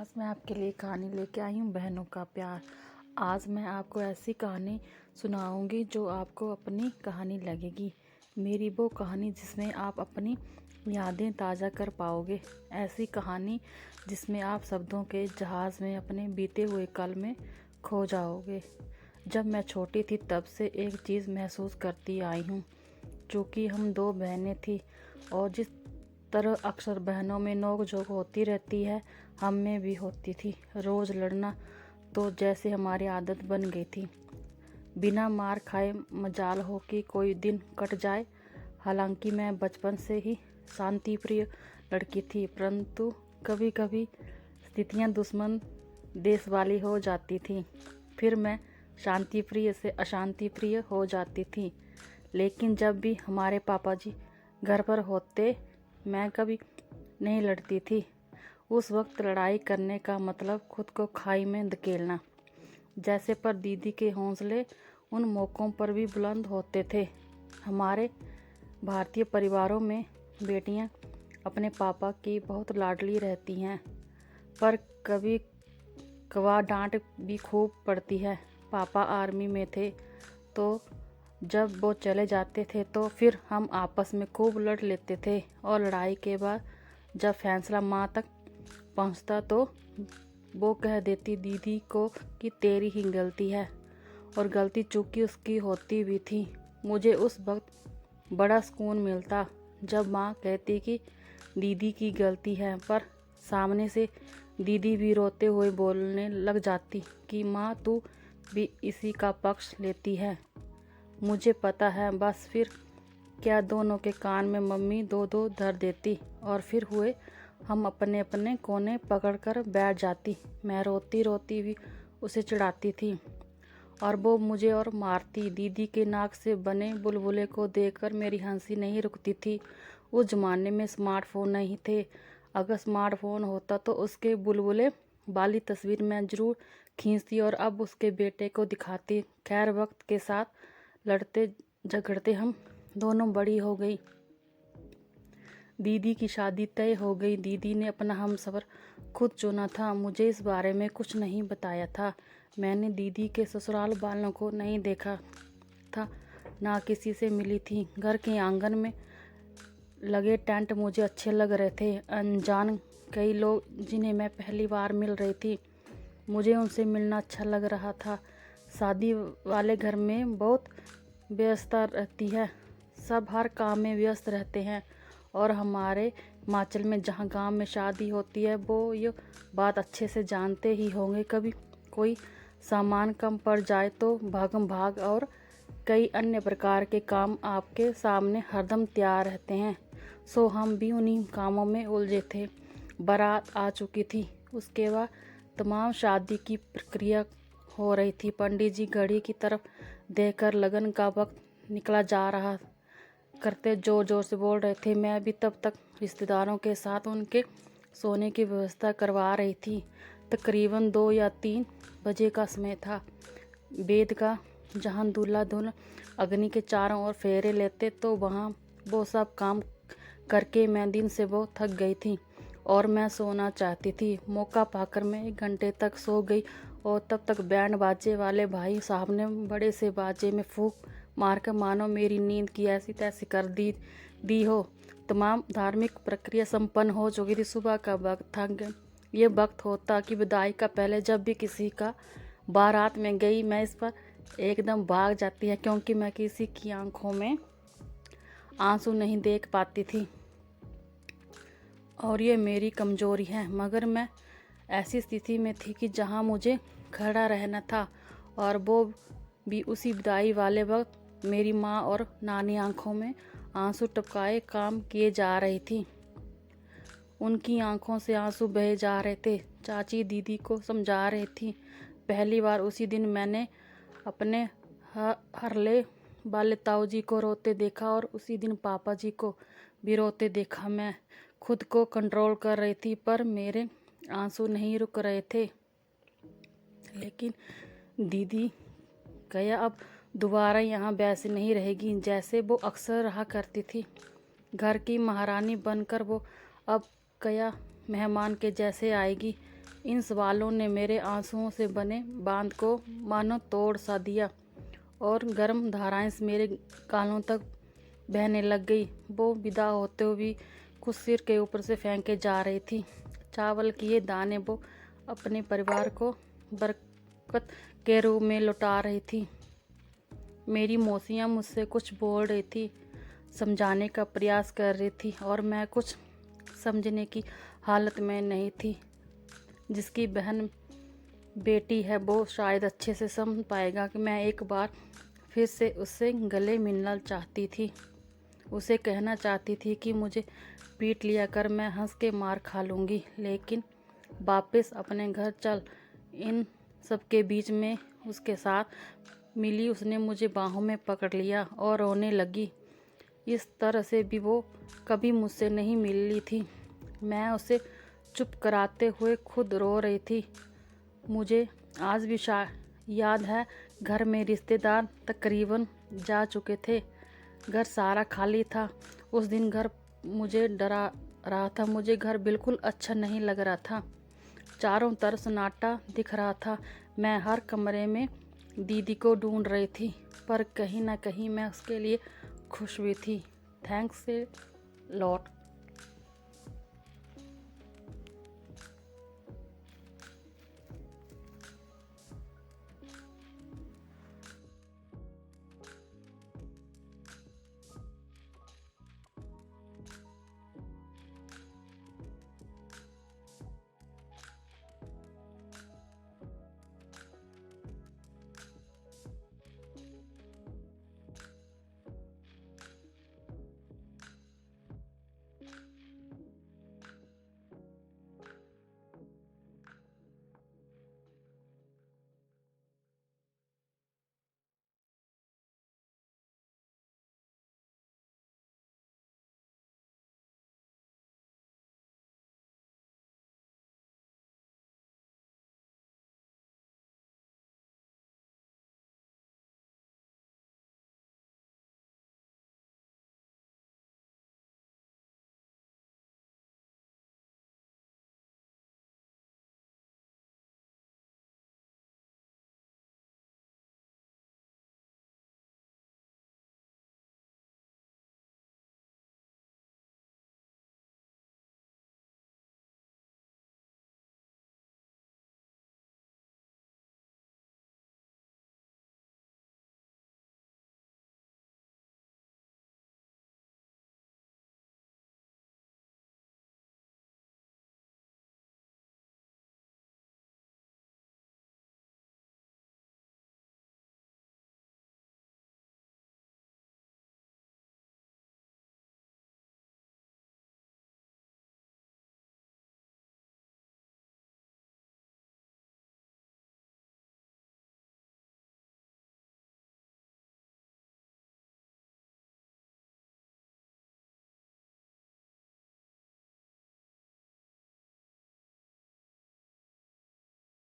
आज मैं आपके लिए कहानी लेके आई हूँ बहनों का प्यार। आज मैं आपको ऐसी कहानी सुनाऊंगी जो आपको अपनी कहानी लगेगी, मेरी वो कहानी जिसमें आप अपनी यादें ताज़ा कर पाओगे। ऐसी कहानी जिसमें आप शब्दों के जहाज़ में अपने बीते हुए कल में खो जाओगे। जब मैं छोटी थी तब से एक चीज़ महसूस करती आई हूँ। चूँकि हम दो बहनें थी और जिस तरह अक्सर बहनों में नोक झोंक होती रहती है, हम में भी होती थी। रोज़ लड़ना तो जैसे हमारी आदत बन गई थी। बिना मार खाए मजाल हो कि कोई दिन कट जाए। हालांकि मैं बचपन से ही शांति प्रिय लड़की थी, परंतु कभी कभी स्थितियां दुश्मन देश वाली हो जाती थी। फिर मैं शांति प्रिय से अशांति प्रिय हो जाती थी। लेकिन जब भी हमारे पापा जी घर पर होते, मैं कभी नहीं लड़ती थी। उस वक्त लड़ाई करने का मतलब खुद को खाई में धकेलना। जैसे पर दीदी के हौसले उन मौक़ों पर भी बुलंद होते थे। हमारे भारतीय परिवारों में बेटियां अपने पापा की बहुत लाडली रहती हैं, पर कभी कभार डांट भी खूब पड़ती है। पापा आर्मी में थे, तो जब वो चले जाते थे तो फिर हम आपस में खूब लड़ लेते थे, और लड़ाई के बाद जब फैसला माँ तक पहुँचता तो वो कह देती दीदी को कि तेरी ही गलती है, और गलती चूँकि उसकी होती भी थी। मुझे उस वक्त बड़ा सुकून मिलता जब माँ कहती कि दीदी की गलती है, पर सामने से दीदी भी रोते हुए बोलने लग जाती कि माँ तू भी इसी का पक्ष लेती है। मुझे पता है, बस फिर क्या दोनों के कान में मम्मी दो दो धर देती, और फिर हुए हम अपने अपने कोने पकड़कर बैठ जाती। मैं रोती रोती भी उसे चिढ़ाती थी और वो मुझे और मारती। दीदी के नाक से बने बुलबुले को देखकर मेरी हंसी नहीं रुकती थी। उस ज़माने में स्मार्टफोन नहीं थे। अगर स्मार्टफोन होता तो उसके बुलबुले वाली तस्वीर मैं ज़रूर खींचती और अब उसके बेटे को दिखाती। खैर, वक्त के साथ लड़ते झगड़ते हम दोनों बड़ी हो गई। दीदी की शादी तय हो गई। दीदी ने अपना हमसफ़र खुद चुना था, मुझे इस बारे में कुछ नहीं बताया था। मैंने दीदी के ससुराल वालों को नहीं देखा था, ना किसी से मिली थी। घर के आंगन में लगे टेंट मुझे अच्छे लग रहे थे। अनजान कई लोग जिन्हें मैं पहली बार मिल रही थी, मुझे उनसे मिलना अच्छा लग रहा था। शादी वाले घर में बहुत व्यस्तता रहती है, सब हर काम में व्यस्त रहते हैं। और हमारे हिमाचल में जहाँ गांव में शादी होती है, वो ये बात अच्छे से जानते ही होंगे। कभी कोई सामान कम पड़ जाए तो भागम भाग और कई अन्य प्रकार के काम आपके सामने हरदम तैयार रहते हैं। सो हम भी उन्हीं कामों में उलझे थे। बारात आ चुकी थी, उसके बाद तमाम शादी की प्रक्रिया हो रही थी। पंडित जी घड़ी की तरफ देखकर लगन का वक्त निकला जा रहा करते जोर जोर से बोल रहे थे। मैं भी तब तक रिश्तेदारों के साथ उनके सोने की व्यवस्था करवा रही थी। तकरीबन 2 या 3 बजे का समय था। वेद का जहाँ दूल्हा दुल्हन अग्नि के चारों ओर फेरे लेते, तो वहाँ वो सब काम करके मैं दिन से वो थक गई थी और मैं सोना चाहती थी। मौका पाकर मैं 1 घंटे तक सो गई, और तब तक बैंड बाजे वाले भाई साहब ने बड़े से बाजे में फूंक मारकर मानो मेरी नींद की ऐसी तैसी कर दी हो। तमाम धार्मिक प्रक्रिया संपन्न हो चुकी थी। सुबह का वक्त था। ये वक्त होता कि विदाई का पहले जब भी किसी का बारात में गई, मैं इस पर एकदम भाग जाती है, क्योंकि मैं किसी की आंखों में आंसू नहीं देख पाती थी और ये मेरी कमजोरी है। मगर मैं ऐसी स्थिति में थी कि जहां मुझे खड़ा रहना था, और वो भी उसी विदाई वाले वक्त मेरी माँ और नानी आंखों में आंसू टपकाए काम किए जा रही थी। उनकी आंखों से आंसू बहे जा रहे थे। चाची दीदी को समझा रही थी। पहली बार उसी दिन मैंने अपने हरले वाले ताऊ जी को रोते देखा, और उसी दिन पापा जी को भी रोते देखा। मैं खुद को कंट्रोल कर रही थी, पर मेरे आंसू नहीं रुक रहे थे। लेकिन दीदी गया, अब दोबारा यहाँ वैसे नहीं रहेगी जैसे वो अक्सर रहा करती थी। घर की महारानी बनकर वो अब गया मेहमान के जैसे आएगी। इन सवालों ने मेरे आंसुओं से बने बांध को मानो तोड़ सा दिया और गर्म धाराएं मेरे गालों तक बहने लग गई। वो विदा होते हुए कुछ सिर के ऊपर से फेंके जा रही थी। चावल के ये दाने वो अपने परिवार को बरकत के रूप में लौटा रही थी। मेरी मौसियाँ मुझसे कुछ बोल रही थी, समझाने का प्रयास कर रही थी और मैं कुछ समझने की हालत में नहीं थी। जिसकी बहन बेटी है वो शायद अच्छे से समझ पाएगा कि मैं एक बार फिर से उससे गले मिलना चाहती थी। उसे कहना चाहती थी कि मुझे पीट लिया कर, मैं हंस के मार खा लूँगी, लेकिन वापस अपने घर चल। इन सबके बीच में उसके साथ मिली उसने मुझे बाहों में पकड़ लिया और रोने लगी। इस तरह से भी वो कभी मुझसे नहीं मिली थी। मैं उसे चुप कराते हुए खुद रो रही थी। मुझे आज भी याद है, घर में रिश्तेदार तकरीबन जा चुके थे। घर सारा खाली था। उस दिन घर मुझे डरा रहा था। मुझे घर बिल्कुल अच्छा नहीं लग रहा था। चारों तरफ सन्नाटा दिख रहा था। मैं हर कमरे में दीदी को ढूंढ रही थी, पर कहीं ना कहीं मैं उसके लिए खुश भी थी। Thanks a lot.